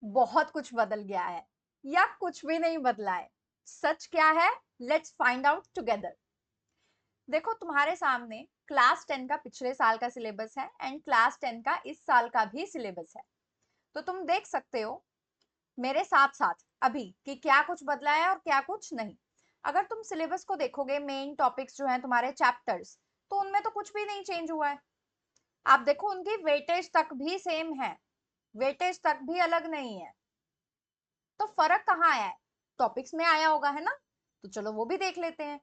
बहुत कुछ बदल गया है या कुछ भी नहीं बदला है। सच क्या है? Let's find out together. देखो तुम्हारे सामने क्लास 10 का पिछले साल का सिलेबस है एंड क्लास 10 का इस साल का भी सिलेबस है। तो तुम देख सकते हो मेरे साथ साथ अभी कि क्या कुछ बदला है और क्या कुछ नहीं। अगर तुम सिलेबस को देखोगे, मेन टॉपिक्स जो हैं तुम्हारे चैप्टर्स, तो उनमें तो कुछ भी नहीं चेंज हुआ है। आप देखो उनकी वेटेज तक भी सेम है, वेटेज तक भी अलग नहीं है। तो फर्क कहाँ आया है? टॉपिक्स में आया होगा, है ना? तो चलो वो भी देख लेते हैं।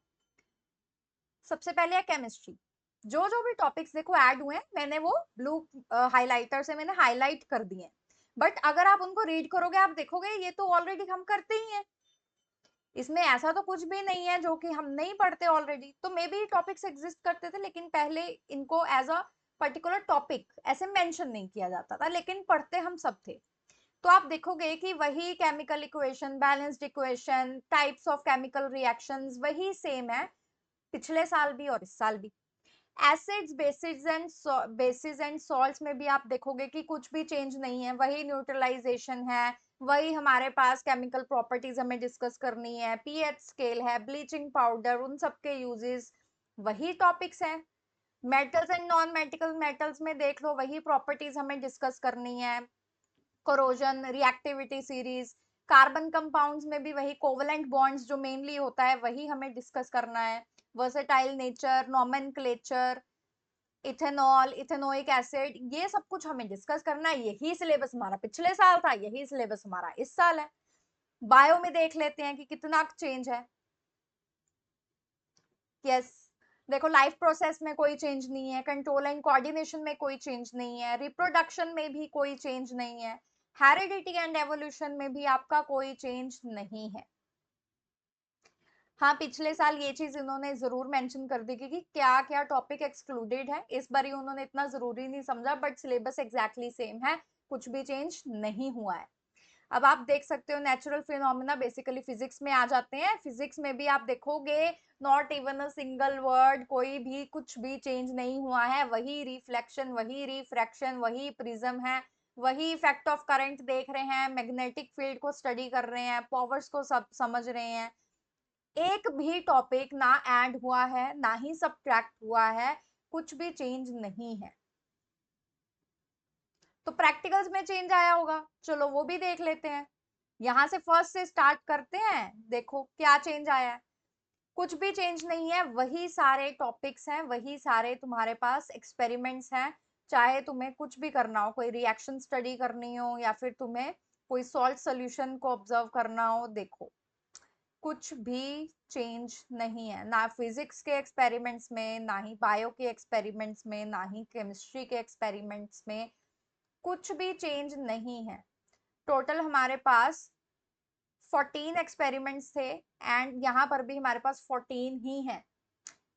सबसे पहले है केमिस्ट्री। जो जो भी टॉपिक्स देखो ऐड हुए हैं, मैंने वो ब्लू हाइलाइटर से मैंने हाईलाइट कर दिए। बट अगर आप उनको रीड करोगे, आप देखोगे ये तो ऑलरेडी हम करते ही हैं। इसमें ऐसा तो कुछ भी नहीं है जो कि हम नहीं पढ़ते ऑलरेडी। तो मे बी टॉपिक्स एग्जिस्ट करते थे, लेकिन पहले इनको एज अ पर्टिकुलर टॉपिक ऐसे मेंशन नहीं किया जाता था, लेकिन पढ़ते हम सब थे। तो आप देखोगे कि वही chemical equation, balanced equation, types of chemical reactions वही सेम है पिछले साल भी और इस साल भी। एसिड्स, बेसिस एंड सॉल्ट्स में भी आप देखोगे कि कुछ भी चेंज नहीं है, वही न्यूट्रलाइजेशन है, वही हमारे पास केमिकल प्रॉपर्टीज हमें डिस्कस करनी है, पीएच स्केल है, ब्लीचिंग पाउडर, उन सब के यूजेस वही टॉपिक्स हैं। Metals and non metal metals में देख लो, वही प्रॉपर्टीज हमें डिस्कस करनी है। Corrosion, reactivity series, carbon compounds में भी वही कोवलेंट बॉन्ड्स जो मेनली होता है वही हमें डिस्कस करना है। Versatile nature, nomenclature, ethanol, ethanoic acid, ये सब कुछ हमें डिस्कस करना है। यही सिलेबस हमारा पिछले साल था, यही सिलेबस हमारा इस साल है। बायो में देख लेते हैं कि कितना चेंज है। यस, देखो लाइफ प्रोसेस में कोई चेंज नहीं है, कंट्रोल एंड कोऑर्डिनेशन में कोई चेंज नहीं है, रिप्रोडक्शन में भी कोई चेंज नहीं है, हेरिडिटी एंड एवोल्यूशन में भी आपका कोई चेंज नहीं है। हाँ, पिछले साल ये चीज इन्होंने जरूर मेंशन कर दी कि क्या क्या टॉपिक एक्सक्लूडेड है। इस बार उन्होंने इतना जरूरी नहीं समझा, बट सिलेबस एग्जैक्टली सेम है, कुछ भी चेंज नहीं हुआ है। अब आप देख सकते हो नेचुरल फिनोमेना बेसिकली फिजिक्स में आ जाते हैं। फिजिक्स में भी आप देखोगे not even a single word, कोई भी कुछ भी चेंज नहीं हुआ है। वही रिफ्लेक्शन, वही रिफ्रैक्शन, वही प्रिज्म है, वही इफेक्ट ऑफ करंट देख रहे हैं, मैग्नेटिक फील्ड को स्टडी कर रहे हैं, पावर्स को सब समझ रहे हैं। एक भी टॉपिक ना ऐड हुआ है ना ही सब्ट्रैक्ट हुआ है, कुछ भी चेंज नहीं है। तो प्रैक्टिकल्स में चेंज आया होगा, चलो वो भी देख लेते हैं। यहां से फर्स्ट से स्टार्ट करते हैं। देखो क्या चेंज आया है। कुछ भी चेंज नहीं है, वही सारे टॉपिक्स हैं, वही सारे तुम्हारे पास एक्सपेरिमेंट्स हैं। चाहे तुम्हें कुछ भी करना हो, कोई रिएक्शन स्टडी करनी हो या फिर तुम्हें कोई सॉल्ट सोल्यूशन को ऑब्जर्व करना हो, देखो कुछ भी चेंज नहीं है, ना फिजिक्स के एक्सपेरिमेंट्स में, ना ही बायो के एक्सपेरिमेंट्स में, ना ही केमिस्ट्री के एक्सपेरिमेंट्स में, कुछ भी चेंज नहीं है। टोटल हमारे पास 14 एक्सपेरिमेंट्स थे एंड यहाँ पर भी हमारे पास 14 ही हैं।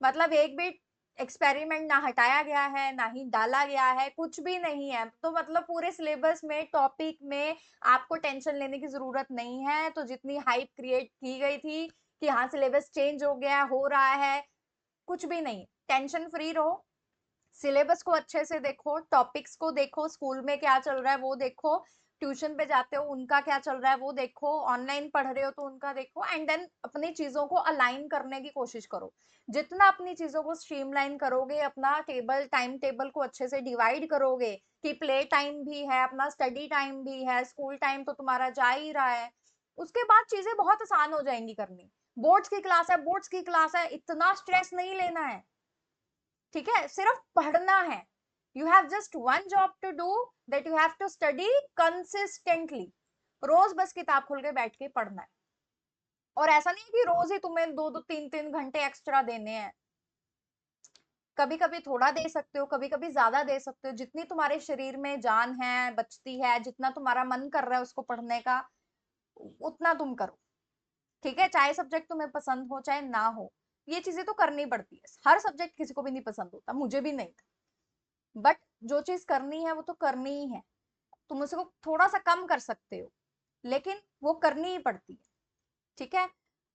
मतलब एक भी एक्सपेरिमेंट ना हटाया गया है ना ही डाला गया है, कुछ भी नहीं है। तो मतलब पूरे सिलेबस में, टॉपिक में आपको टेंशन लेने की जरूरत नहीं है। तो जितनी हाइप क्रिएट की गई थी कि हाँ सिलेबस चेंज हो गया, हो रहा है, कुछ भी नहीं। टेंशन फ्री रहो, सिलेबस को अच्छे से देखो, टॉपिक्स को देखो, स्कूल में क्या चल रहा है वो देखो, ट्यूशन पे जाते हो उनका क्या चल रहा है वो देखो, ऑनलाइन पढ़ रहे हो तो उनका देखो, एंड देन अपनी चीजों को अलाइन करने की कोशिश करो। जितना अपनी चीजों को स्ट्रीमलाइन करोगे, अपना टेबल, टाइम टेबल को अच्छे से डिवाइड करोगे कि प्ले टाइम भी है, अपना स्टडी टाइम भी है, स्कूल टाइम तो तुम्हारा जा ही रहा है, उसके बाद चीजें बहुत आसान हो जाएंगी करनी। बोर्ड्स की क्लास है, बोर्ड्स की क्लास है, इतना स्ट्रेस नहीं लेना है। ठीक है, सिर्फ पढ़ना है। You have just one job to do, that you have to study consistently. रोज बस किताब खोल के बैठ के पढ़ना है। और ऐसा नहीं कि रोज ही तुम्हें 2-2 3-3 घंटे एक्स्ट्रा देने हैं। कभी कभी थोड़ा दे सकते हो, कभी कभी ज्यादा दे सकते हो, जितनी तुम्हारे शरीर में जान है, बचती है, जितना तुम्हारा मन कर रहा है उसको पढ़ने का, उतना तुम करो। ठीक है, चाहे सब्जेक्ट तुम्हें पसंद हो चाहे ना हो, ये चीजें तो करनी पड़ती है। हर सब्जेक्ट किसी को भी नहीं पसंद होता, मुझे भी नहीं था, बट जो चीज करनी है वो तो करनी ही है। तुम उसको थोड़ा सा कम कर सकते हो, लेकिन वो करनी ही पड़ती है। ठीक है,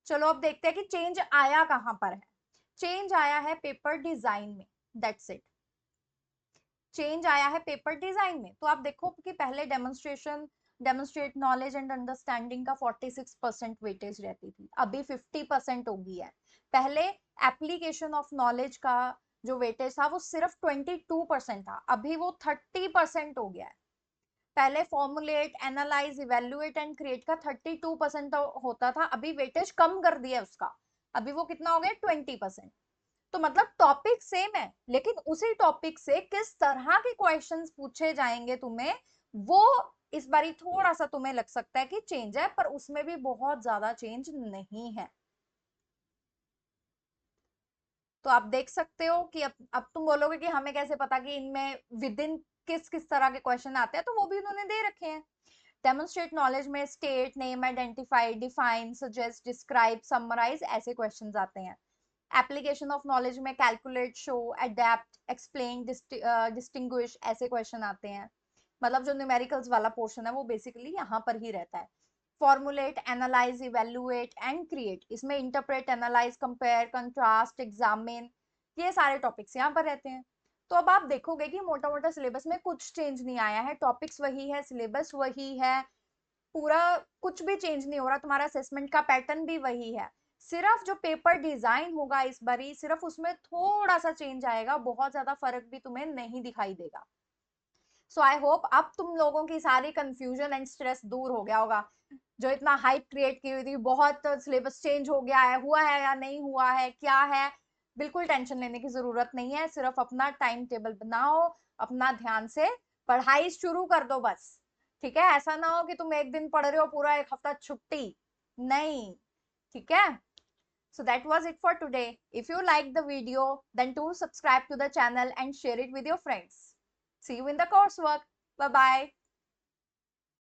चलो अब देखते हैं कि चेंज आया कहां पर है। चेंज आया है पेपर डिजाइन में, दैट्स इट। चेंज आया है पेपर डिजाइन में। तो आप देखो कि पहले demonstration demonstrate knowledge and understanding का 46% वेटेज रहती थी, अभी 50% हो गई है। पहले एप्लीकेशन ऑफ नॉलेज का जो वेटेज था वो सिर्फ 22% था, अभी वो 30% हो गया है। पहले formulate, analyse, evaluate and create का 32% होता था, अभी वेटेज कम कर दिया उसका, अभी वो कितना हो गया 20%। तो मतलब टॉपिक सेम है, लेकिन उसी टॉपिक से किस तरह के क्वेश्चंस पूछे जाएंगे तुम्हें, वो इस बारी थोड़ा सा तुम्हें लग सकता है कि चेंज है, पर उसमें भी बहुत ज्यादा चेंज नहीं है। तो आप देख सकते हो कि अब तुम बोलोगे कि हमें कैसे पता कि इनमें विद इन किस किस तरह के क्वेश्चन आते हैं, तो वो भी उन्होंने दे रखे हैं। डेमोन्स्ट्रेट नॉलेज में state, name, identify, define, suggest, describe, summarise ऐसे क्वेश्चंस आते हैं। एप्लीकेशन ऑफ नॉलेज में calculate, show, adapt, explain, distinguish ऐसे क्वेश्चन आते हैं। मतलब जो न्यूमेरिकल्स वाला पोर्शन है वो बेसिकली यहाँ पर ही रहता है। Formulate, analyse, evaluate and create, इसमें interpret, analyse, compare, contrast, examine, ये सारे टॉपिक्स यहाँ पर रहते हैं। तो अब आप देखोगे कि मोटा मोटा सिलेबस में कुछ चेंज नहीं आया है, टॉपिक्स वही है, सिलेबस वही है, पूरा कुछ भी चेंज नहीं हो रहा, तुम्हारा असेसमेंट का पैटर्न भी वही है। सिर्फ जो पेपर डिजाइन होगा इस बारी, सिर्फ उसमें थोड़ा सा चेंज आएगा, बहुत ज्यादा फर्क भी तुम्हें नहीं दिखाई देगा। सो आई होप अब तुम लोगों की सारी कंफ्यूजन एंड स्ट्रेस दूर हो गया होगा। जो इतना हाइप क्रिएट की हुई थी, बहुत सिलेबस चेंज हो गया है, हुआ है या नहीं हुआ है, क्या है, बिल्कुल टेंशन लेने की जरूरत नहीं है। सिर्फ अपना टाइम टेबल बनाओ, अपना ध्यान से पढ़ाई शुरू कर दो बस। ठीक है, ऐसा ना हो कि तुम एक दिन पढ़ रहे हो, पूरा एक हफ्ता छुट्टी, नहीं। ठीक है, so that was it for today. If you liked the video, then do subscribe to the channel and share it with your friends. See you in the coursework. Bye bye.